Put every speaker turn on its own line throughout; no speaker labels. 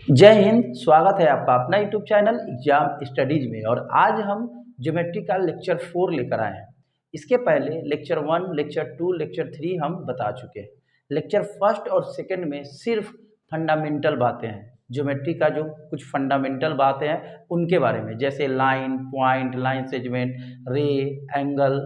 जय हिंद। स्वागत है आपका अपना यूट्यूब चैनल एग्जाम स्टडीज में। और आज हम ज्योमेट्री का लेक्चर 4 लेकर आए हैं। इसके पहले लेक्चर 1, लेक्चर 2, लेक्चर 3 हम बता चुके हैं। लेक्चर फर्स्ट और सेकंड में सिर्फ फंडामेंटल बातें हैं, ज्योमेट्री का जो कुछ फंडामेंटल बातें हैं उनके बारे में, जैसे लाइन, पॉइंट, लाइन सेगमेंट, रे, एंगल,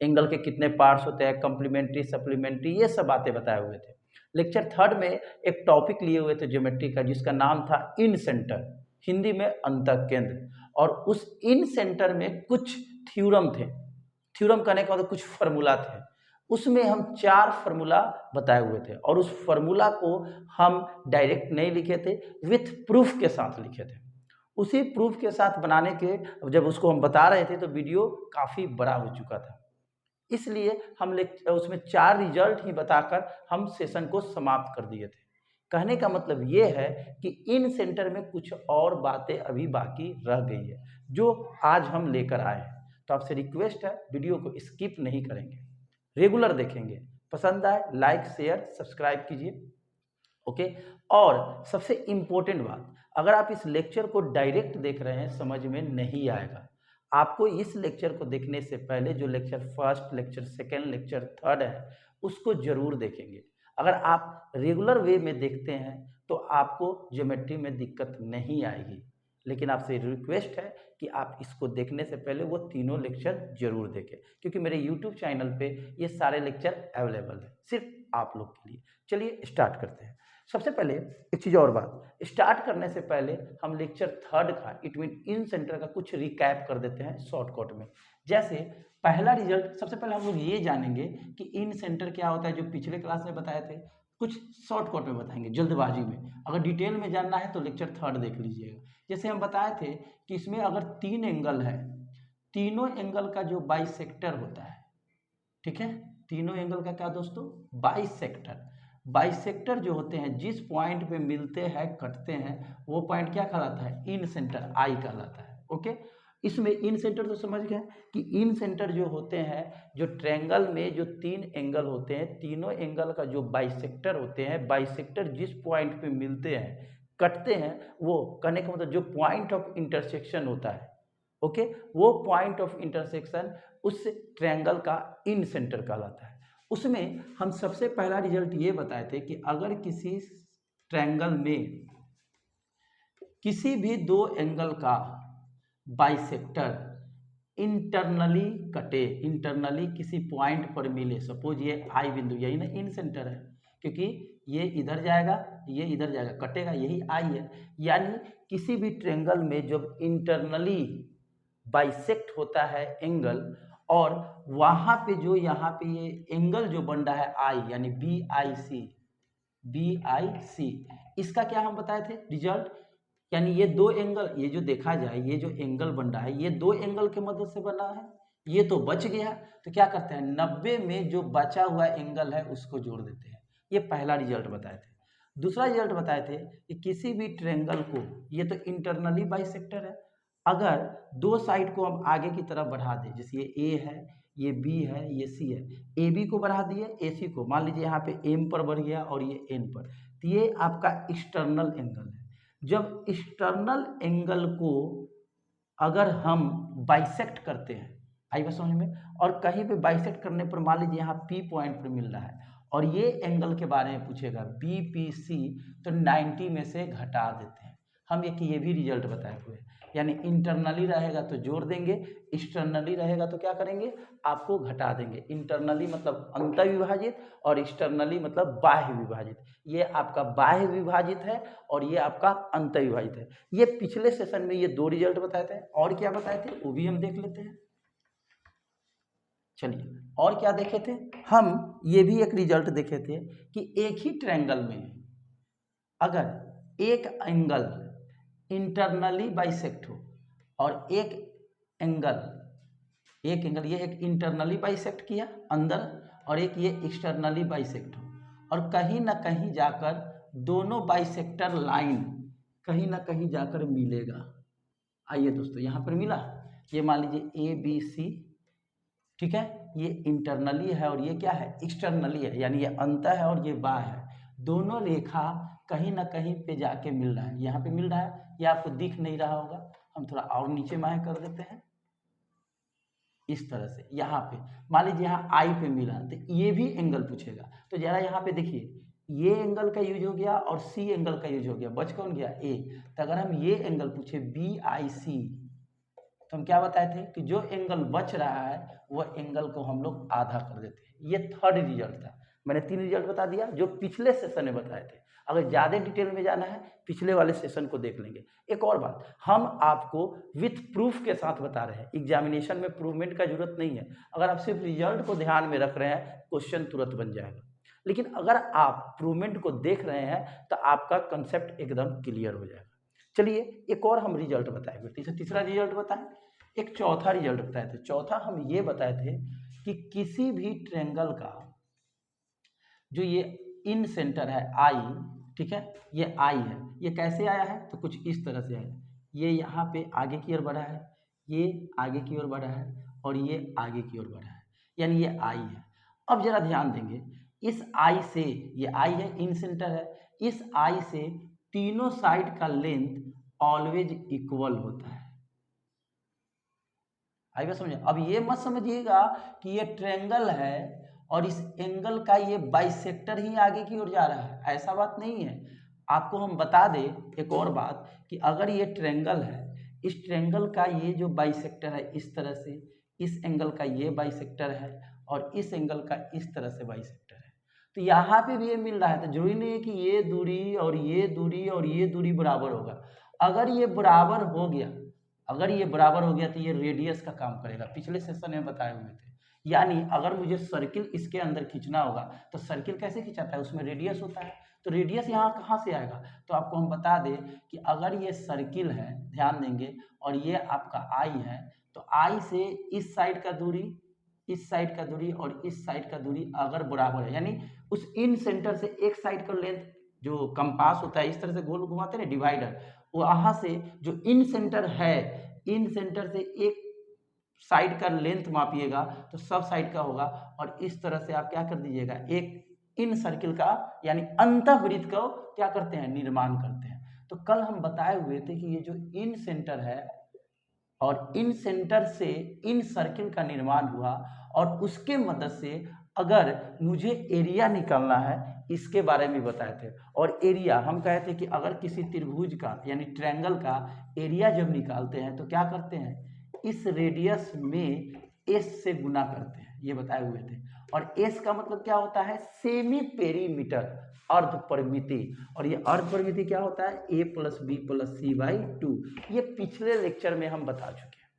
एंगल के कितने पार्ट्स होते हैं, कम्प्लीमेंट्री, सप्लीमेंट्री, ये सब बातें बताए हुए थे। लेक्चर थर्ड में एक टॉपिक लिए हुए थे ज्योमेट्री का, जिसका नाम था इन सेंटर, हिंदी में अंतःकेंद्र। और उस इन सेंटर में कुछ थ्योरम थे। थ्योरम कहने का मतलब कुछ फार्मूला थे। उसमें हम 4 फार्मूला बताए हुए थे और उस फार्मूला को हम डायरेक्ट नहीं लिखे थे, विथ प्रूफ के साथ लिखे थे। उसी प्रूफ के साथ बनाने के जब उसको हम बता रहे थे तो वीडियो काफ़ी बड़ा हो चुका था, इसलिए हम उसमें 4 रिजल्ट ही बताकर हम सेशन को समाप्त कर दिए थे। कहने का मतलब ये है कि इन सेंटर में कुछ और बातें अभी बाकी रह गई है, जो आज हम लेकर आए हैं। तो आपसे रिक्वेस्ट है, वीडियो को स्किप नहीं करेंगे, रेगुलर देखेंगे। पसंद आए लाइक, शेयर, सब्सक्राइब कीजिए। ओके। और सबसे इम्पोर्टेंट बात, अगर आप इस लेक्चर को डायरेक्ट देख रहे हैं समझ में नहीं आएगा। आपको इस लेक्चर को देखने से पहले जो lecture first, lecture second, lecture third है उसको जरूर देखेंगे। अगर आप रेगुलर वे में देखते हैं तो आपको ज्योमेट्री में दिक्कत नहीं आएगी। लेकिन आपसे रिक्वेस्ट है कि आप इसको देखने से पहले वो तीनों लेक्चर जरूर देखें, क्योंकि मेरे यूट्यूब चैनल पे ये सारे लेक्चर अवेलेबल है सिर्फ आप लोग के लिए। चलिए स्टार्ट करते हैं। सबसे पहले एक चीज़ और बात, स्टार्ट करने से पहले हम लेक्चर थर्ड का, इट मीन इन सेंटर का कुछ रिकैप कर देते हैं शॉर्टकट में। जैसे पहला रिजल्ट, सबसे पहले हम लोग ये जानेंगे कि इन सेंटर क्या होता है, जो पिछले क्लास में बताए थे। कुछ शॉर्टकट में बताएंगे जल्दबाजी में, अगर डिटेल में जानना है तो लेक्चर थर्ड देख लीजिएगा। जैसे हम बताए थे कि इसमें अगर 3 एंगल है, तीनों एंगल का जो बाइसेक्टर होता है, ठीक है, तीनों एंगल का क्या दोस्तों, बाइसेक्टर। बाइसेक्टर जो होते हैं जिस पॉइंट पे मिलते हैं, कटते हैं, वो पॉइंट क्या कहलाता है, इन सेंटर, आई कहलाता है। ओके। इसमें इन सेंटर तो समझ गए कि इन सेंटर जो होते हैं, जो ट्रायंगल में जो 3 एंगल होते हैं, तीनों एंगल का जो बाइसेक्टर होते हैं, बाइसेक्टर जिस पॉइंट पे मिलते हैं, कटते हैं, वो कहने का मतलब जो पॉइंट ऑफ इंटरसेक्शन होता है, ओके, वो पॉइंट ऑफ इंटरसेक्शन उस ट्रायंगल का इन सेंटर कहलाता है। उसमें हम सबसे पहला रिजल्ट ये बताए थे कि अगर किसी ट्रायंगल में किसी भी 2 एंगल का बाइसेक्टर इंटरनली कटे, इंटरनली किसी पॉइंट पर मिले, सपोज ये आई बिंदु, यही ना इन सेंटर है, क्योंकि ये इधर जाएगा, ये इधर जाएगा, कटेगा, यही आई है। यानी किसी भी ट्रायंगल में जब इंटरनली बाइसेक्ट होता है एंगल, और वहां पे जो यहाँ पे ये एंगल जो बन रहा है आई, यानी B I C, B I सी, इसका क्या हम बताए थे रिजल्ट, यानी ये 2 एंगल, ये जो देखा जाए ये जो एंगल बन रहा है ये 2 एंगल के मदद से बना है, ये तो बच गया, तो क्या करते हैं 90 में जो बचा हुआ एंगल है उसको जोड़ देते हैं। ये पहला रिजल्ट बताए थे। दूसरा रिजल्ट बताए थे कि किसी भी ट्रायंगल को, ये तो इंटरनली बाइसेक्टर है, अगर 2 साइड को हम आगे की तरफ बढ़ा दें, जैसे ये ए है, ये बी है, ये सी है, ए बी को बढ़ा दिए, ए सी को, मान लीजिए यहाँ पे एम पर बढ़ गया और ये एन पर, तो ये आपका एक्सटर्नल एंगल है। जब एक्सटर्नल एंगल को अगर हम बाइसेक्ट करते हैं, आई बात समझ में, और कहीं पे बाइसेक्ट करने पर मान लीजिए यहाँ पी पॉइंट पर मिल रहा है और ये एंगल के बारे में पूछेगा बी पी सी, तो 90 में से घटा देते हैं हम। ये भी रिजल्ट बताए हुए हैं, यानी इंटरनली रहेगा तो जोड़ देंगे, एक्सटर्नली रहेगा तो क्या करेंगे, आपको घटा देंगे। इंटरनली मतलब अंतर विभाजित और एक्सटर्नली मतलब बाह्य विभाजित। ये आपका बाह्य विभाजित है और ये आपका अंतर विभाजित है। ये पिछले सेशन में ये 2 रिजल्ट बताए थे, और क्या बताए थे वो भी हम देख लेते हैं। चलिए, और क्या देखे थे हम, ये भी एक रिजल्ट देखे थे कि एक ही ट्रायंगल में अगर एक एंगल इंटरनली बाइसेक्ट हो और एक एंगल ये एक इंटरनली बाइसेक्ट किया अंदर, और एक ये एक्सटर्नली बाइसेक्ट हो, और कहीं ना कहीं जाकर दोनों बाइसेक्टर लाइन कहीं ना कहीं जाकर मिलेगा। आइए दोस्तों, यहाँ पर मिला, ये मान लीजिए ए बी सी, ठीक है, ये इंटरनली है और ये क्या है, एक्सटर्नली है, यानी ये अंतर है और ये बाह्य है। दोनों रेखा कहीं ना कहीं पे जाके मिल रहा है, यहाँ पे मिल रहा है, ये आपको दिख नहीं रहा होगा, हम थोड़ा और नीचे माया कर देते हैं इस तरह से। यहाँ पे मान लीजिए यहाँ आई पे मिला तो ये भी एंगल पूछेगा, तो जरा यहाँ पे देखिए ये एंगल का यूज हो गया और सी एंगल का यूज हो गया, बच कौन गया ए। तो अगर हम ये एंगल पूछे बी आई सी, तो हम क्या बताए थे कि जो एंगल बच रहा है वह एंगल को हम लोग आधा कर देते हैं। ये थर्ड रिजल्ट था, मैंने 3 रिजल्ट बता दिया जो पिछले सेशन में बताए थे। अगर ज़्यादा डिटेल में जाना है पिछले वाले सेशन को देख लेंगे। एक और बात, हम आपको विथ प्रूफ के साथ बता रहे हैं, एग्जामिनेशन में प्रूवमेंट का जरूरत नहीं है। अगर आप सिर्फ रिजल्ट को ध्यान में रख रहे हैं क्वेश्चन तुरंत बन जाएगा, लेकिन अगर आप प्रूवमेंट को देख रहे हैं तो आपका कंसेप्ट एकदम क्लियर हो जाएगा। चलिए एक और हम रिजल्ट बताएंगे, तीसरा रिजल्ट बताएं, एक चौथा रिजल्ट बताए थे। चौथा हम ये बताए थे कि किसी भी ट्रायंगल का जो ये इन सेंटर है आई, ठीक है, ये आई है, ये कैसे आया है तो कुछ इस तरह से आया, ये यहाँ पे आगे की ओर बढ़ा है, ये आगे की ओर बढ़ा है और ये आगे की ओर बढ़ा है, यानी ये आई है। अब जरा ध्यान देंगे, इस आई से, ये आई है इन सेंटर है, इस आई से तीनों साइड का लेंथ ऑलवेज इक्वल होता है। आई बात समझे। अब ये मत समझिएगा कि ये ट्रायंगल है और इस एंगल का ये बाइसेक्टर ही आगे की ओर जा रहा है, ऐसा बात नहीं है। आपको हम बता दें एक और बात कि अगर ये ट्रायंगल है, इस ट्रायंगल का ये जो बाइसेक्टर है इस तरह से, इस एंगल का ये बाइसेक्टर है और इस एंगल का इस तरह से बाइसेक्टर है, तो यहाँ पे भी ये मिल रहा है, तो जरूरी नहीं है कि ये दूरी और ये दूरी और ये दूरी बराबर होगा। अगर ये बराबर हो गया, अगर ये बराबर हो गया तो ये रेडियस का काम करेगा, पिछले सेशन में बताए हुए थे। यानी अगर मुझे सर्किल इसके अंदर खींचना होगा तो सर्किल कैसे खींचाता है, उसमें रेडियस होता है, तो रेडियस यहाँ कहाँ से आएगा, तो आपको हम बता दें कि अगर ये सर्किल है, ध्यान देंगे, और ये आपका आई है, तो आई से इस साइड का दूरी, इस साइड का दूरी और इस साइड का दूरी अगर बराबर है, यानी उस इन सेंटर से एक साइड का लेंथ जो कंपास होता है इस तरह से गोल घुमाते हैं डिवाइडर, वहां से जो इन सेंटर है, इन सेंटर से एक साइड का लेंथ मापिएगा तो सब साइड का होगा, और इस तरह से आप क्या कर दीजिएगा, एक इन सर्किल का यानी अंतःवृत्त को क्या करते हैं, निर्माण करते हैं। तो कल हम बताए हुए थे कि ये जो इन सेंटर है और इन सेंटर से इन सर्किल का निर्माण हुआ, और उसके मदद से अगर मुझे एरिया निकालना है इसके बारे में बताए थे। और एरिया हम कहते हैं कि अगर किसी त्रिभुज का यानी ट्रायंगल का एरिया जब निकालते हैं तो क्या करते हैं, इस रेडियस में एस से गुना करते हैं, ये बताए हुए थे। और एस का मतलब क्या होता है, सेमी पेरीमीटर, अर्ध परिमिति, और ये अर्ध परिमिति क्या होता है, A plus B plus C by 2, ये पिछले लेक्चर में हम बता चुके हैं।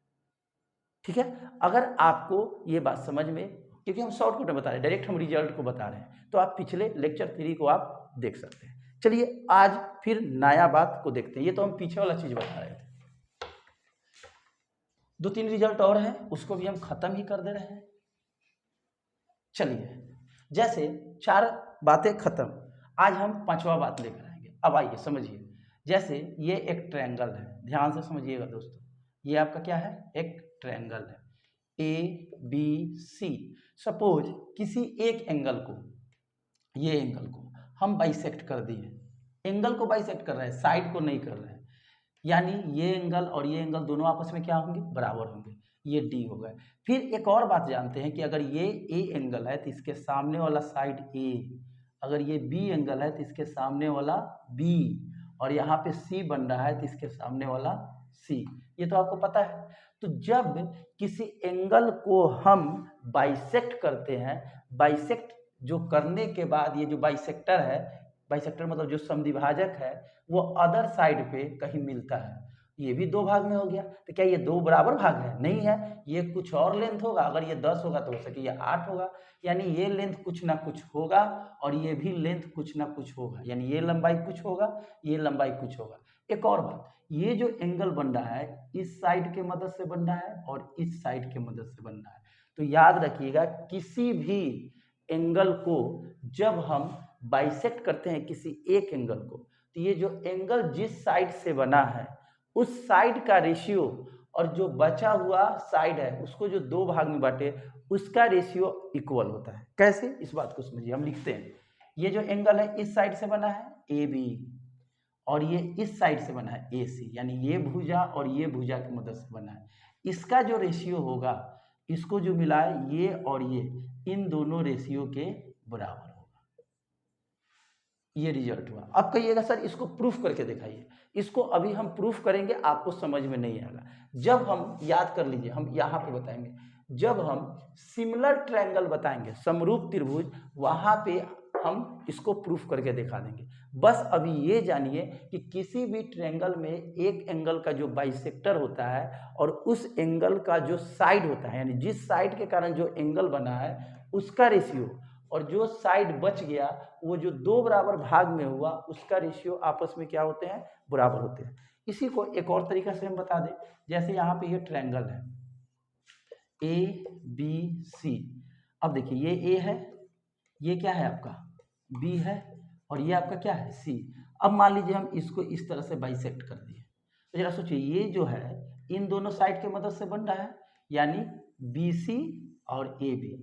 ठीक है, अगर आपको ये बात समझ में, क्योंकि हम शॉर्टकट में बता रहे हैं, डायरेक्ट हम रिजल्ट को बता रहे हैं, तो आप पिछले लेक्चर 3 को आप देख सकते हैं। चलिए आज फिर नया बात को देखते हैं, ये तो हम पीछे वाला चीज बता रहे थे। 2-3 रिजल्ट और हैं, उसको भी हम खत्म ही कर दे रहे हैं। चलिए, जैसे 4 बातें खत्म, आज हम 5वां बात लेकर आएंगे। अब आइए समझिए, जैसे ये एक ट्रायंगल है, ध्यान से समझिएगा दोस्तों, ये आपका क्या है, एक ट्रायंगल है ए बी सी। सपोज किसी एक एंगल को, ये एंगल को हम बाइसेक्ट कर दिए, एंगल को बाइसेक्ट कर रहे हैं, साइड को नहीं कर रहे हैं, यानी ये एंगल और ये एंगल दोनों आपस में क्या होंगे, बराबर होंगे, ये डी हो गए। फिर एक और बात जानते हैं कि अगर ये ए एंगल है तो इसके सामने वाला साइड ए, अगर ये बी एंगल है तो इसके सामने वाला बी, और यहाँ पे सी बन रहा है तो इसके सामने वाला सी, ये तो आपको पता है। तो जब किसी एंगल को हम बाइसेक्ट करते हैं, बाइसेक्ट जो करने के बाद ये जो बाइसेक्टर है, बाइसेक्टर मतलब जो समद्विभाजक है, वो अदर साइड पे कहीं मिलता है, ये भी 2 भाग में हो गया, तो क्या ये 2 बराबर भाग है, नहीं है, ये कुछ और लेंथ होगा, अगर ये 10 होगा तो हो सके ये 8 होगा, यानी ये लेंथ कुछ ना कुछ होगा और ये भी लेंथ कुछ ना कुछ होगा, यानी ये लंबाई कुछ होगा, ये लंबाई कुछ होगा। एक और बात, ये जो एंगल बन रहा है इस साइड के मदद से बन रहा है और इस साइड के मदद से बन रहा है, तो याद रखिएगा किसी भी एंगल को जब हम बाइसेक्ट करते हैं किसी एक एंगल को, तो ये जो एंगल जिस साइड से बना है उस साइड का रेशियो और जो बचा हुआ साइड है उसको जो 2 भाग में बांटे उसका रेशियो इक्वल होता है। कैसे, इस बात को समझिए, हम लिखते हैं ये जो एंगल है इस साइड से बना है ए बी, और ये इस साइड से बना है ए सी, यानी ये भुजा और ये भुजा की मदद से बना है। इसका जो रेशियो होगा, इसको जो मिला है ये और ये, इन दोनों रेशियो के बराबर होगा। ये रिजल्ट हुआ। अब कहिएगा सर इसको प्रूफ करके दिखाइए। इसको अभी हम प्रूफ करेंगे, आपको समझ में नहीं आएगा। जब हम, याद कर लीजिए, हम यहाँ पे बताएंगे, जब हम सिमिलर ट्रायंगल बताएंगे, समरूप त्रिभुज, वहाँ पे हम इसको प्रूफ करके दिखा देंगे। बस अभी ये जानिए कि किसी भी ट्रायंगल में एक एंगल का जो बाइसेक्टर होता है और उस एंगल का जो साइड होता है, यानी जिस साइड के कारण जो एंगल बना है उसका रेशियो, और जो साइड बच गया वो जो दो बराबर भाग में हुआ उसका रेशियो आपस में क्या होते हैं, बराबर होते हैं। इसी को एक और तरीका से हम बता दें, जैसे यहाँ पे ये ट्रायंगल है ए बी सी। अब देखिए ये ए है, ये क्या है आपका बी है, और ये आपका क्या है सी। अब मान लीजिए हम इसको इस तरह से बाइसेक्ट कर दिए, तो जरा सोचिए ये जो है इन दोनों साइड के मदद से बन रहा है, यानी बी सी और ए बी,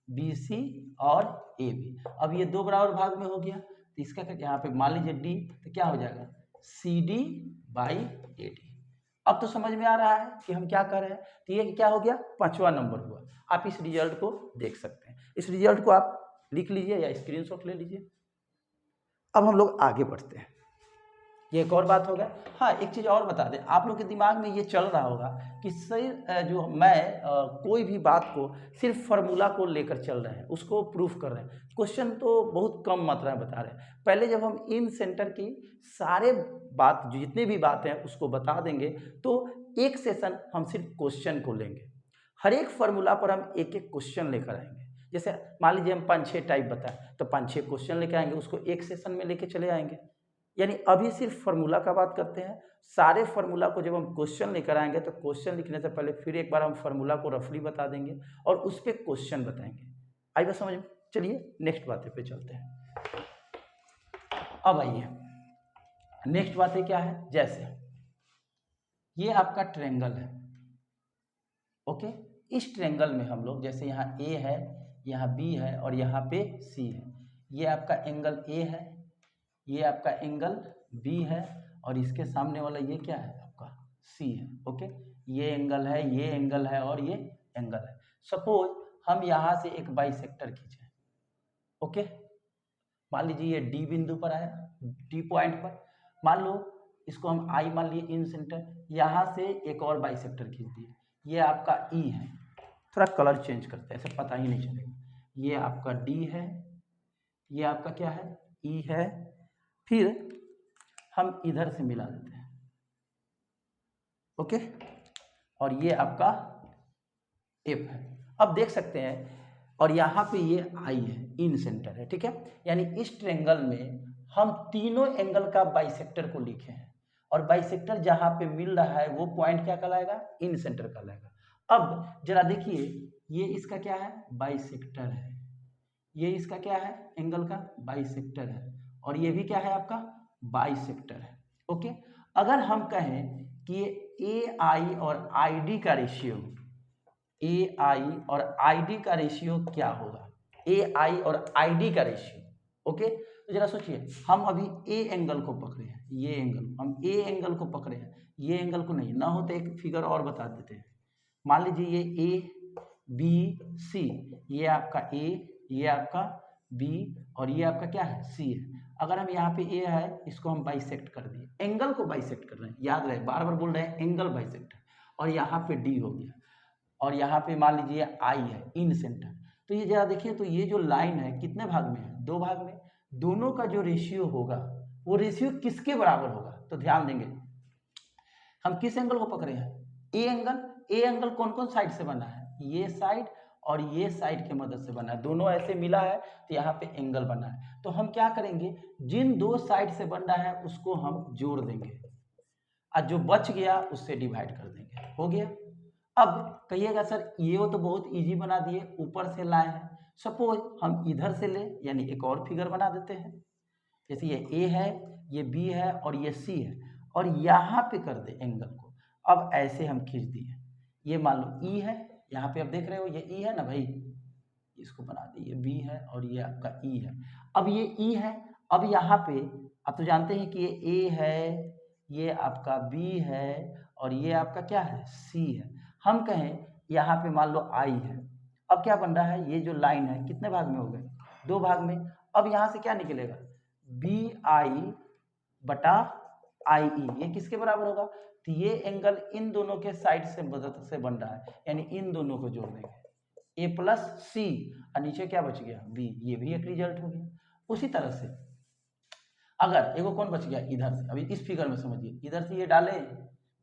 बी सी और ए बी। अब ये दो बराबर भाग में हो गया, तो इसका क्या, यहाँ पे मान लीजिए डी, तो क्या हो जाएगा C D by A D. अब तो समझ में आ रहा है कि हम क्या कर रहे हैं। तो ये क्या हो गया, 5वां नंबर हुआ। आप इस रिजल्ट को देख सकते हैं, इस रिजल्ट को आप लिख लीजिए या स्क्रीनशॉट ले लीजिए। अब हम लोग आगे बढ़ते हैं। ये एक और बात होगा। हाँ, एक चीज़ और बता दें, आप लोग के दिमाग में ये चल रहा होगा कि सही जो मैं कोई भी बात को सिर्फ फार्मूला को लेकर चल रहे हैं, उसको प्रूफ कर रहे हैं, क्वेश्चन तो बहुत कम मात्रा में बता रहे हैं। पहले जब हम इन सेंटर की सारे बात, जो जितने भी बातें हैं उसको बता देंगे, तो एक सेशन हम सिर्फ क्वेश्चन को लेंगे। हर एक फार्मूला पर हम एक एक क्वेश्चन लेकर आएंगे। जैसे मान लीजिए हम 5-6 टाइप बताएं, तो 5-6 क्वेश्चन लेकर आएंगे, उसको एक सेशन में लेके चले आएंगे। यानी अभी सिर्फ फार्मूला का बात करते हैं। सारे फार्मूला को जब हम क्वेश्चन लेकर आएंगे, तो क्वेश्चन लिखने से पहले फिर एक बार हम फार्मूला को रफली बता देंगे और उस पर क्वेश्चन बताएंगे। आई बात समझ में? चलिए नेक्स्ट बातें पे चलते हैं। अब आइए नेक्स्ट बातें क्या है, जैसे ये आपका ट्रायंगल है, ओके। इस ट्रायंगल में हम लोग, जैसे यहाँ ए है, यहाँ बी है और यहाँ पे सी है। ये आपका एंगल ए है, ये आपका एंगल बी है, और इसके सामने वाला ये क्या है आपका सी है, ओके। ये एंगल है, ये एंगल है और ये एंगल है। सपोज हम यहाँ से एक बाइसेक्टर खींचे, ओके। मान लीजिए ये डी बिंदु पर आया, डी पॉइंट पर, मान लो इसको हम आई मान लिए इन सेंटर। यहाँ से एक और बाइसेक्टर खींच दिए, ये आपका ई है। थोड़ा कलर चेंज करते हैं, ऐसे पता ही नहीं चलेगा। ये आपका डी है, ये आपका क्या है ई है, फिर हम इधर से मिला देते हैं, ओके। और ये आपका एफ है। अब देख सकते हैं, और यहाँ पे ये आई है, इन सेंटर है, ठीक है। यानी इस ट्रायंगल में हम तीनों एंगल का बाइसेक्टर को लिखे हैं, और बाइसेक्टर जहाँ पे मिल रहा है वो पॉइंट क्या कहलाएगा, इन सेंटर कहलाएगा। अब जरा देखिए, ये इसका क्या है बाइसेक्टर है, ये इसका क्या है एंगल का बाइसेक्टर है, और ये भी क्या है आपका बाइसेक्टर है, ओके। अगर हम कहें कि ए आई और आई डी का रेशियो, ए आई और आई डी का रेशियो क्या होगा, ए आई और आई डी का रेशियो, ओके। तो जरा सोचिए, हम अभी ए एंगल को पकड़े हैं, ये एंगल हम ए एंगल को पकड़े हैं, ये एंगल को नहीं, ना हो तो एक फिगर और बता देते हैं। मान लीजिए ये ए बी सी, ये आपका ए, ये आपका बी, और ये आपका क्या है सी है। अगर हम यहाँ पे ए है, इसको हम बाइसेक्ट कर दिए, एंगल को बाइसेक्ट कर रहे हैं, याद रहे बार बार बोल रहे हैं एंगल बाइसेक्ट, और यहाँ पे डी हो गया, और यहाँ पे मान लीजिए आई है इन सेंटर। तो ये जरा देखिए, तो ये जो लाइन है कितने भाग में है, दो भाग में। दोनों का जो रेशियो होगा वो रेशियो किसके बराबर होगा, तो ध्यान देंगे हम किस एंगल को पकड़े हैं, ए एंगल। ए एंगल कौन कौन साइड से बना है, ये साइड और ये साइड के मदद से बना है, दोनों ऐसे मिला है तो यहाँ पे एंगल बना है। तो हम क्या करेंगे, जिन दो साइड से बन रहा है उसको हम जोड़ देंगे, और जो बच गया उससे डिवाइड कर देंगे, हो गया। अब कहिएगा सर ये तो बहुत इजी बना दिए, ऊपर से लाए हैं। सपोज हम इधर से ले, यानी एक और फिगर बना देते हैं। जैसे ये ए है, ये बी है और ये सी है, और यहाँ पे कर दे एंगल को। अब ऐसे हम खींच दिए, ये मान लो ई है, यहाँ पे आप देख रहे हो ये ई है ना भाई, इसको बना दिए, ये बी है और ये आपका ई है। अब ये ई है, अब यहाँ पे आप तो जानते हैं कि ये ए है, ये आपका बी है और ये आपका क्या है, सी है। हम कहें यहाँ पे मान लो आई है, अब क्या बन रहा है, ये जो लाइन है कितने भाग में हो गए, 2 भाग में। अब यहाँ से क्या निकलेगा, बी आई बटा आई ई, ये किसके बराबर होगा, तो ये एंगल इन दोनों के साइड से मदद से बन रहा है, यानी इन दोनों को जोड़ देंगे, ए प्लस सी और नीचे क्या बच गया, बी, ये भी एक रिजल्ट हो गया। उसी तरह से अगर एगो कौन बच गया इधर से, अभी इस फिगर में समझिए, इधर से ये डाले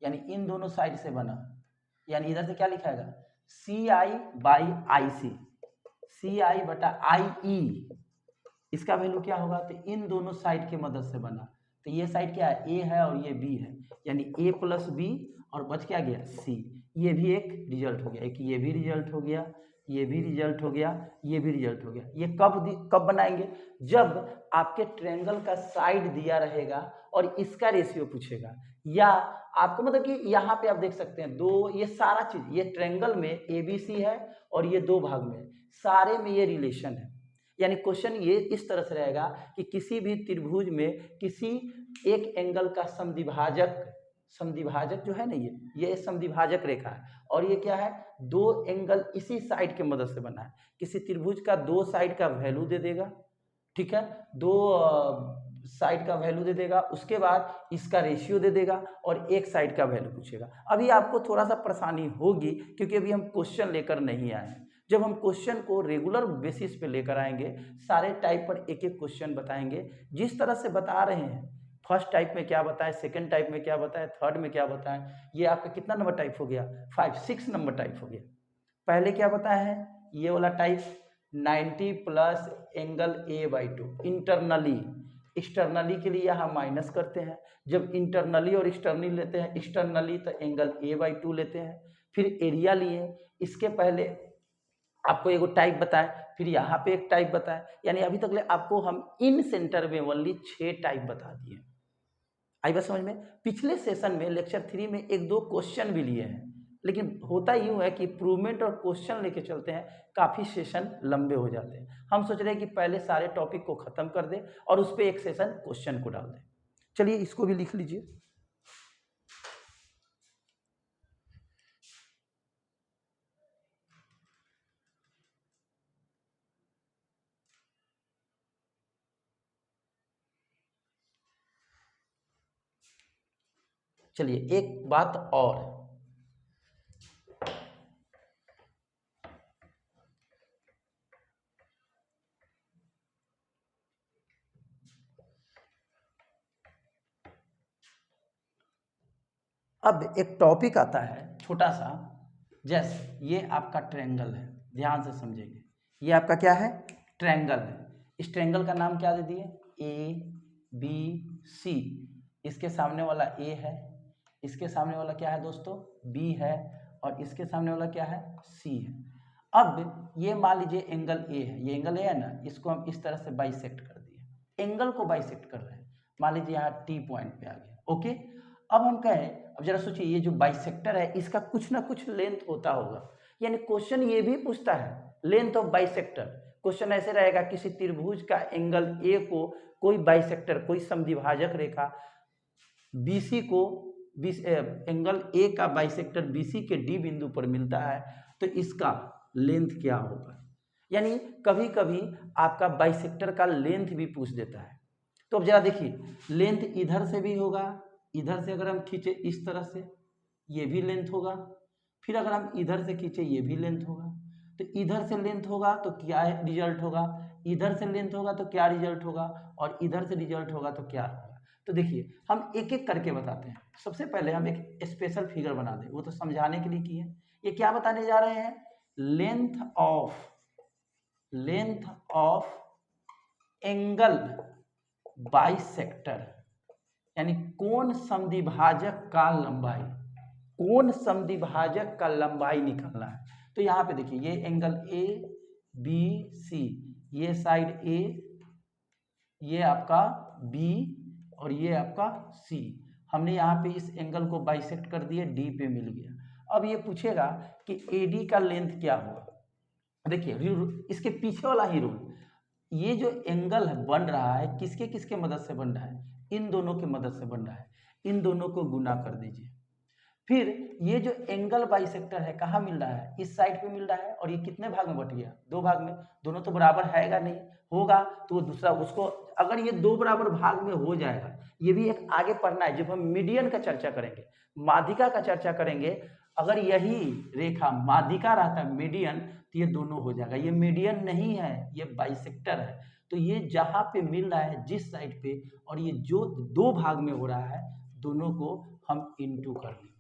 यानी इन दोनों साइड से बना, यानी इधर से क्या लिखाएगा, सी आई बाई आई सी, सी आई बटा आई ई, इसका वैल्यू क्या होगा, तो इन दोनों साइड की मदद से बना, तो ये साइड क्या है, ए है और ये बी है, यानी ए प्लस बी और बच क्या गया, सी। ये भी एक रिजल्ट हो गया, एक ये भी रिजल्ट हो गया, ये भी रिजल्ट हो गया, ये भी रिजल्ट हो गया। ये कब बनाएंगे, जब आपके ट्रायंगल का साइड दिया रहेगा और इसका रेशियो पूछेगा, या आपको मतलब कि यहाँ पे आप देख सकते हैं दो, ये सारा चीज, ये ट्रायंगल में ए बी सी है और ये 2 भाग में, सारे में ये रिलेशन है। यानी क्वेश्चन ये इस तरह से रहेगा कि किसी भी त्रिभुज में किसी एक एंगल का समद्विभाजक, समद्विभाजक जो है ना, ये समद्विभाजक रेखा है और ये क्या है, 2 एंगल इसी साइड के मदद से बना है। किसी त्रिभुज का 2 साइड का वैल्यू दे देगा, ठीक है, 2 साइड का वैल्यू दे देगा, उसके बाद इसका रेशियो दे देगा और एक साइड का वैल्यू पूछेगा। अभी आपको थोड़ा सा परेशानी होगी क्योंकि अभी हम क्वेश्चन लेकर नहीं आए हैं। जब हम क्वेश्चन को रेगुलर बेसिस पे लेकर आएंगे, सारे टाइप पर एक एक क्वेश्चन बताएंगे, जिस तरह से बता रहे हैं, फर्स्ट टाइप में क्या बताएं, सेकंड टाइप में क्या बताएं, थर्ड में क्या बताएं, ये आपका कितना नंबर टाइप हो गया, 5-6 नंबर टाइप हो गया। पहले क्या बताया है, ये वाला type 90 plus angle A/2 internally, externally के लिए यहाँ माइनस करते हैं, जब इंटरनली और एक्सटर्नली लेते हैं, एक्सटर्नली तो एंगल A/2 लेते हैं, फिर एरिया लिए, इसके पहले आपको एगो टाइप बताएं, फिर यहाँ पे एक टाइप बताएं, यानी अभी तक ले आपको हम इन सेंटर में ओनली 6 टाइप बता दिए। आई बात समझ में। पिछले सेशन में लेक्चर 3 में 1-2 क्वेश्चन भी लिए हैं, लेकिन होता यूँ है कि प्रूवमेंट और क्वेश्चन लेके चलते हैं, काफ़ी सेशन लंबे हो जाते हैं। हम सोच रहे हैं कि पहले सारे टॉपिक को ख़त्म कर दें और उस पर एक सेशन क्वेश्चन को डाल दें। चलिए इसको भी लिख लीजिए। चलिए एक बात और, अब एक टॉपिक आता है छोटा सा, जैसे ये आपका ट्रायंगल है, ध्यान से समझेंगे, ये आपका क्या है, ट्रायंगल है। इस ट्रायंगल का नाम क्या दे दिए, ABC, इसके सामने वाला A है, इसके सामने वाला क्या है दोस्तों, B है, और इसके सामने वाला क्या है, C है। अब ये मान लीजिए एंगल A है, ये एंगल A है ना, इसको हम इस तरह से बाइसेक्ट कर दिए, एंगल को बाइसेक्ट कर रहे हैं, मान लीजिए यहाँ T पॉइंट पे आ गया, ओके। अब हम कहें, अब जरा सोचिए, ये जो बाइसेक्टर है इसका कुछ ना कुछ लेंथ होता होगा, यानी क्वेश्चन ये भी पूछता है लेंथ ऑफ बाइसेक्टर। क्वेश्चन ऐसे रहेगा, किसी त्रिभुज का एंगल ए को कोई बाइसेक्टर, कोई समद्विभाजक रेखा BC को एंगल ए का बाइसेक्टर BC के D बिंदु पर मिलता है, तो इसका लेंथ क्या होगा। यानी कभी कभी आपका बाइसेक्टर का लेंथ भी पूछ देता है। तो अब जरा देखिए, लेंथ इधर से भी होगा, इधर से अगर हम खींचे इस तरह से, ये भी लेंथ होगा, फिर अगर हम इधर से खींचे ये भी लेंथ होगा, तो इधर से लेंथ होगा तो क्या रिजल्ट होगा, इधर से लेंथ होगा तो क्या रिजल्ट होगा, और इधर से रिजल्ट होगा तो क्या होगा। तो देखिए हम एक एक करके बताते हैं। सबसे पहले हम एक स्पेशल फिगर बना दें, वो तो समझाने के लिए की है। ये क्या बताने जा रहे हैं, लेंथ ऑफ एंगल बाइसेक्टर, यानी कोण समद्विभाजक का लंबाई, कोण समद्विभाजक का लंबाई निकालना है। तो यहाँ पे देखिए, ये एंगल ABC, ये साइड A, ये आपका B और ये आपका C। हमने यहाँ पे इस एंगल को बाइसेक्ट कर दिए, D पे मिल गया। अब ये पूछेगा कि AD का लेंथ क्या होगा। देखिए इसके पीछे वाला ही रूल, ये जो एंगल बन रहा है किसके किसके मदद से बन रहा है, इन दोनों की मदद से बन रहा है। इन दोनों को गुना कर दीजिए। फिर ये जो एंगल बाइसेक्टर है कहाँ मिल रहा है, इस साइड पे मिल रहा है, और ये कितने भाग में बट गया, दो भाग में। दोनों तो बराबर हैगा नहीं, होगा तो वो दूसरा उसको, अगर ये दो बराबर भाग में हो जाएगा, ये भी एक आगे पढ़ना है जब हम मीडियन का चर्चा करेंगे, माध्यिका का चर्चा करेंगे। अगर यही रेखा माध्यिका रहता मीडियन तो ये दोनों हो जाएगा। ये मीडियन नहीं है, ये बाइसेक्टर है। तो ये जहाँ पे मिल रहा है जिस साइड पे, और ये जो दो भाग में हो रहा है, दोनों को हम इंटू कर लेंगे।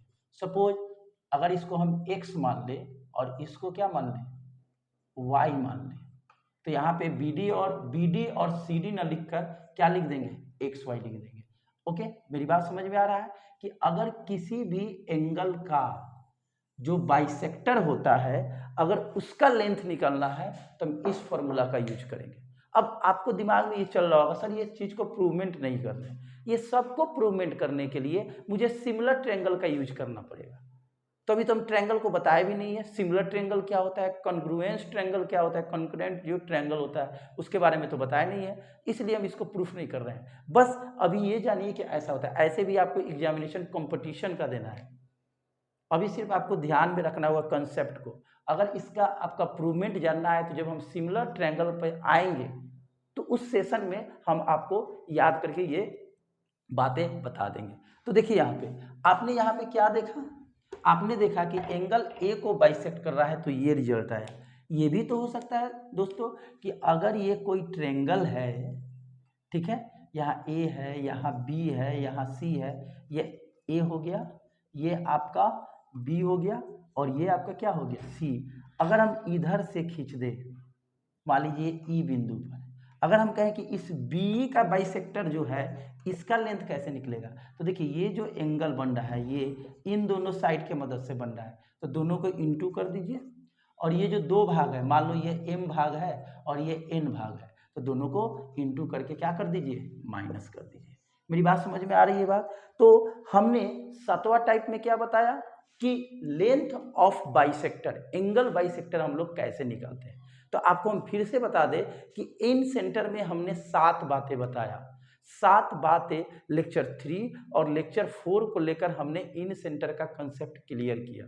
सपोज अगर इसको हम x मान लें और इसको क्या मान लें, y मान लें, तो यहाँ पे BD और CD न लिखकर क्या लिख देंगे, XY लिख देंगे। ओके, मेरी बात समझ में आ रहा है कि अगर किसी भी एंगल का जो बाइसेक्टर होता है, अगर उसका लेंथ निकालना है तो हम इस फॉर्मूला का यूज करेंगे। अब आपको दिमाग में ये चल रहा होगा, सर ये चीज को प्रूवमेंट नहीं कर रहे हैं। ये सबको प्रूवमेंट करने के लिए मुझे सिमिलर ट्रायंगल का यूज करना पड़ेगा। तो अभी तो हम ट्रायंगल को बताया भी नहीं है, सिमिलर ट्रायंगल क्या होता है, कॉन्ग्रुएंस ट्रायंगल क्या होता है, कॉन्करेंट जो ट्रायंगल होता है उसके बारे में तो बताया नहीं है, इसलिए हम इसको प्रूफ नहीं कर रहे हैं। बस अभी ये जानिए कि ऐसा होता है। ऐसे भी आपको एग्जामिनेशन कॉम्पिटिशन का देना है, अभी सिर्फ आपको ध्यान में रखना होगा कंसेप्ट को। अगर इसका आपका प्रूवमेंट जानना है तो जब हम सिमिलर ट्रायंगल पर आएंगे तो उस सेशन में हम आपको याद करके ये बातें बता देंगे। तो देखिए आपने यहाँ पे क्या देखा, आपने देखा कि एंगल ए को बाइसेक्ट कर रहा है तो ये रिजल्ट आया। ये भी तो हो सकता है दोस्तों कि अगर ये कोई ट्रायंगल है, ठीक है, यहाँ ए है, यहाँ बी है, यहाँ सी है, ये ए हो गया, ये आपका बी हो गया, और ये आपका क्या हो गया, सी। अगर हम इधर से खींच दे, मान लीजिए ई बिंदु पर, अगर हम कहें कि इस बी का बाइसेक्टर जो है इसका लेंथ कैसे निकलेगा, तो देखिए ये जो एंगल बन रहा है ये इन दोनों साइड के मदद से बन रहा है, तो दोनों को इंटू कर दीजिए। और ये जो दो भाग है, मान लो ये एम भाग है और ये एन भाग है, तो दोनों को इंटू करके क्या कर दीजिए, माइनस कर दीजिए। मेरी बात समझ में आ रही है बात। तो हमने सातवां टाइप में क्या बताया कि length of bisector, angle bisector हम लोग कैसे निकालते हैं। तो आपको हम फिर से बता दें कि इन सेंटर में हमने 7 बातें बताया, 7 बातें लेक्चर 3 और लेक्चर 4 को लेकर हमने इन सेंटर का कंसेप्ट क्लियर किया।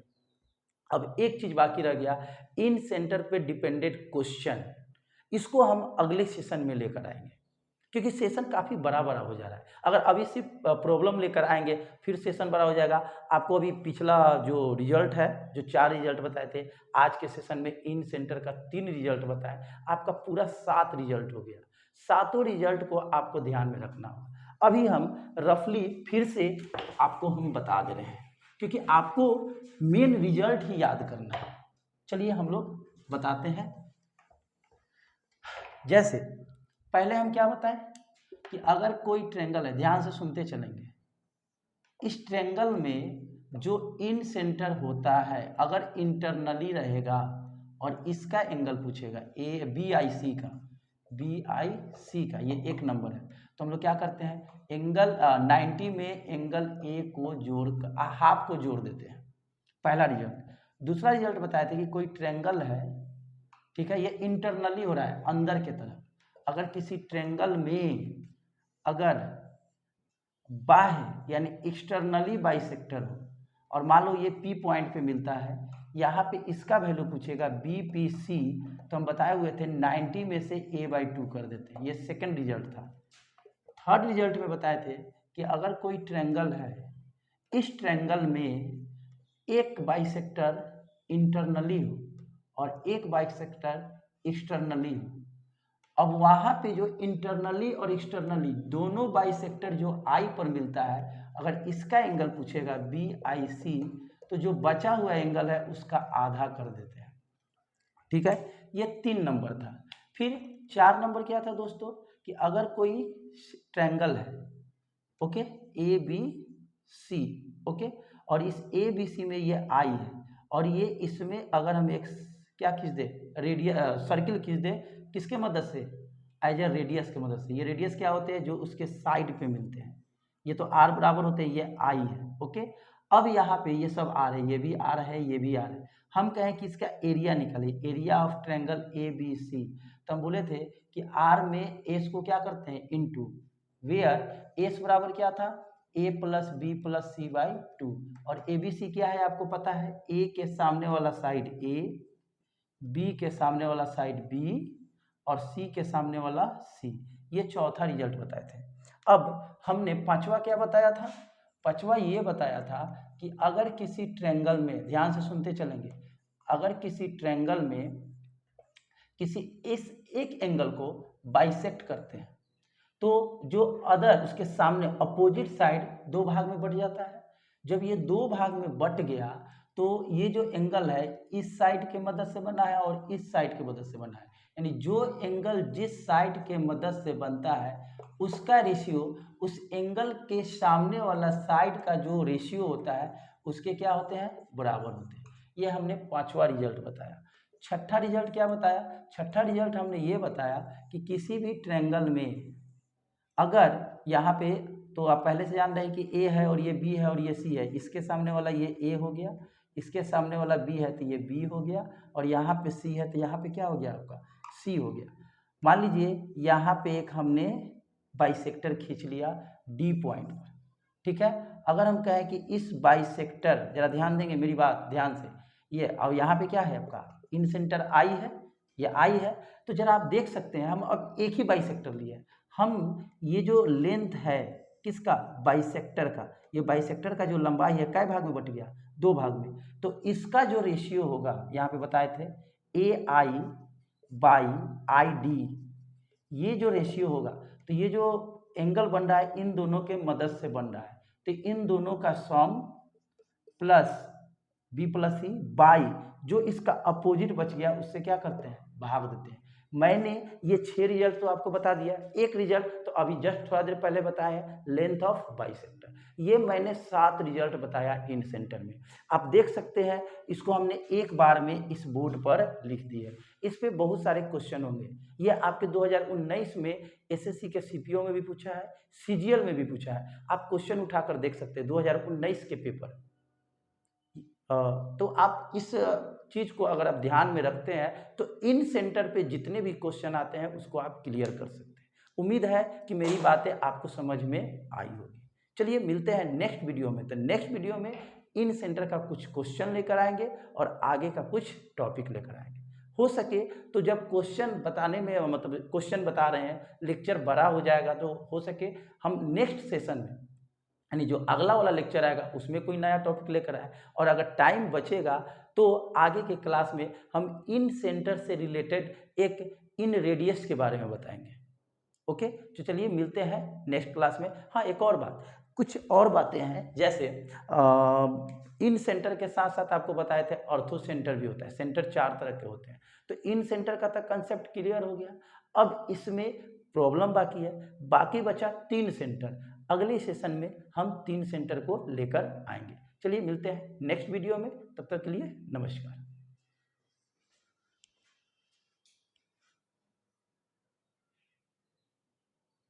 अब एक चीज बाकी रह गया, इन सेंटर पे डिपेंडेंट क्वेश्चन, इसको हम अगले सेशन में लेकर आएंगे क्योंकि सेशन काफ़ी बड़ा बड़ा हो जा रहा है। अगर अभी सिर्फ प्रॉब्लम लेकर आएंगे फिर सेशन बड़ा हो जाएगा। आपको अभी पिछला जो रिजल्ट है, जो 4 रिजल्ट बताए थे, आज के सेशन में इन सेंटर का 3 रिजल्ट बताए, आपका पूरा 7 रिजल्ट हो गया। सातों रिजल्ट को आपको ध्यान में रखना होगा। अभी हम रफली फिर से आपको हम बता दे रहे हैं क्योंकि आपको मेन रिजल्ट ही याद करना है। चलिए हम लोग बताते हैं। जैसे पहले हम क्या बताएं कि अगर कोई ट्रायंगल है, ध्यान से सुनते चलेंगे, इस ट्रायंगल में जो इन सेंटर होता है अगर इंटरनली रहेगा और इसका एंगल पूछेगा ए बी आई सी का, ये एक नंबर है, तो हम लोग क्या करते हैं, एंगल 90 में एंगल ए को जोड़ हाफ को जोड़ देते हैं। पहला रिजल्ट। दूसरा रिजल्ट बताए थे कि कोई ट्रायंगल है, ठीक है, ये इंटरनली हो रहा है अंदर के तरफ, अगर किसी ट्रायंगल में अगर बाह्य यानी एक्सटर्नली बाइसेक्टर हो और मान लो ये पी पॉइंट पे मिलता है, यहाँ पे इसका वैल्यू पूछेगा BPC, तो हम बताए हुए थे 90 में से a/2 कर देते हैं। ये सेकंड रिजल्ट था। थर्ड रिजल्ट में बताए थे कि अगर कोई ट्रायंगल है, इस ट्रायंगल में एक बाइसेक्टर इंटरनली हो और एक बाइसेक्टर एक्सटर्नली हो, अब वहां पे जो इंटरनली और एक्सटर्नली दोनों बाइसेक्टर जो आई पर मिलता है, अगर इसका एंगल पूछेगा BIC, तो जो बचा हुआ एंगल है उसका आधा कर देते हैं। ठीक है, ये 3 नंबर था। फिर 4 नंबर क्या था दोस्तों कि अगर कोई ट्रायंगल है, ओके, ABC, ओके, और इस ABC में ये आई है और ये इसमें अगर हम एक क्या खींच दे, सर्किल खींच दे, किसके मदद से, एज ए रेडियस के मदद से। ये रेडियस क्या होते हैं, जो उसके साइड पे मिलते हैं, ये तो R बराबर होते हैं, ये I है, ओके। अब यहाँ पे ये सब R है, ये भी R है, ये भी R है। हम कहें कि इसका एरिया निकालिए, एरिया ऑफ ट्रायंगल ABC, तो हम बोले थे कि आर में एस को क्या करते हैं इनटू, वेयर एस बराबर क्या था A plus B plus C by 2, और ए बी सी क्या है आपको पता है, ए के सामने वाला साइड ए, बी के सामने वाला साइड बी और सी के सामने वाला सी। ये चौथा रिजल्ट बताए थे। अब हमने पांचवा क्या बताया था, पांचवा ये बताया था कि अगर किसी ट्रायंगल में, ध्यान से सुनते चलेंगे, अगर किसी ट्रायंगल में किसी इस एक एंगल को बाइसेक्ट करते हैं तो जो अदर उसके सामने अपोजिट साइड दो भाग में बट जाता है। जब ये दो भाग में बट गया तो ये जो एंगल है इस साइड के मदद से बना है और इस साइड की मदद से बना है, यानी जो एंगल जिस साइड के मदद से बनता है उसका रेशियो उस एंगल के सामने वाला साइड का जो रेशियो होता है उसके क्या होते हैं, बराबर होते हैं। ये हमने पांचवा रिजल्ट बताया। छठा रिजल्ट क्या बताया, छठा रिजल्ट हमने ये बताया कि किसी भी ट्रायंगल में अगर यहाँ पे, तो आप पहले से जान रहे हैं कि ए है और ये बी है और ये सी है, इसके सामने वाला ये ए हो गया, इसके सामने वाला बी है तो ये बी हो गया, और यहाँ पे सी है तो यहाँ पे क्या हो गया आपका सी हो गया। मान लीजिए यहाँ पे एक हमने बाइसेक्टर खींच लिया डी पॉइंट पर, ठीक है। अगर हम कहें कि इस बाइसेक्टर, जरा ध्यान देंगे मेरी बात ध्यान से, ये और यहाँ पे क्या है आपका इन सेंटर आई है, ये आई है, तो जरा आप देख सकते हैं हम अब एक ही बाइसेक्टर लिए, हम ये जो लेंथ है किसका बाइसेक्टर का, ये बाइसेक्टर का जो लंबाई है कै भाग में बट गया, दो भाग में, तो इसका जो रेशियो होगा यहाँ पे बताए थे ए आई बाई आई डी, ये जो रेशियो होगा, तो ये जो एंगल बन रहा है इन दोनों के मदद से बन रहा है, तो इन दोनों का sum plus B plus C by जो इसका अपोजिट बच गया उससे क्या करते हैं, भाग देते हैं। मैंने ये 6 रिजल्ट तो आपको बता दिया, एक रिजल्ट तो अभी जस्ट थोड़ा देर पहले बताया लेंथ ऑफ बाइसेक्टर, ये मैंने 7 रिजल्ट बताया इन सेंटर में। आप देख सकते हैं इसको हमने एक बार में इस बोर्ड पर लिख दिया। इस पे बहुत सारे क्वेश्चन होंगे, ये आपके 2019 में एसएससी के सीपीओ में भी पूछा है, सीजीएल में भी पूछा है, आप क्वेश्चन उठाकर देख सकते हैं 2019 के पेपर। तो आप इस चीज को अगर आप ध्यान में रखते हैं तो इन सेंटर पे जितने भी क्वेश्चन आते हैं उसको आप क्लियर कर सकते हैं। उम्मीद है कि मेरी बातें आपको समझ में आई होगी। चलिए मिलते हैं नेक्स्ट वीडियो में। तो नेक्स्ट वीडियो में इन सेंटर का कुछ क्वेश्चन लेकर आएंगे और आगे का कुछ टॉपिक लेकर आएंगे। हो सके तो जब क्वेश्चन बताने में, मतलब क्वेश्चन बता रहे हैं, लेक्चर बड़ा हो जाएगा तो हो सके हम नेक्स्ट सेशन में, यानी जो अगला वाला लेक्चर आएगा उसमें कोई नया टॉपिक लेकर आए, और अगर टाइम बचेगा तो आगे के क्लास में हम इन सेंटर से रिलेटेड एक इन रेडियस के बारे में बताएंगे। ओके, तो चलिए मिलते हैं नेक्स्ट क्लास में। हाँ, एक और बात, कुछ और बातें हैं, जैसे इन सेंटर के साथ साथ आपको बताए थे ऑर्थो सेंटर भी होता है। सेंटर 4 तरह के होते हैं, तो इन सेंटर का तक कंसेप्ट क्लियर हो गया। अब इसमें प्रॉब्लम बाकी है, बाकी बचा 3 सेंटर। अगले सेशन में हम 3 सेंटर को लेकर आएंगे। चलिए मिलते हैं नेक्स्ट वीडियो में, तब तक के लिए नमस्कार।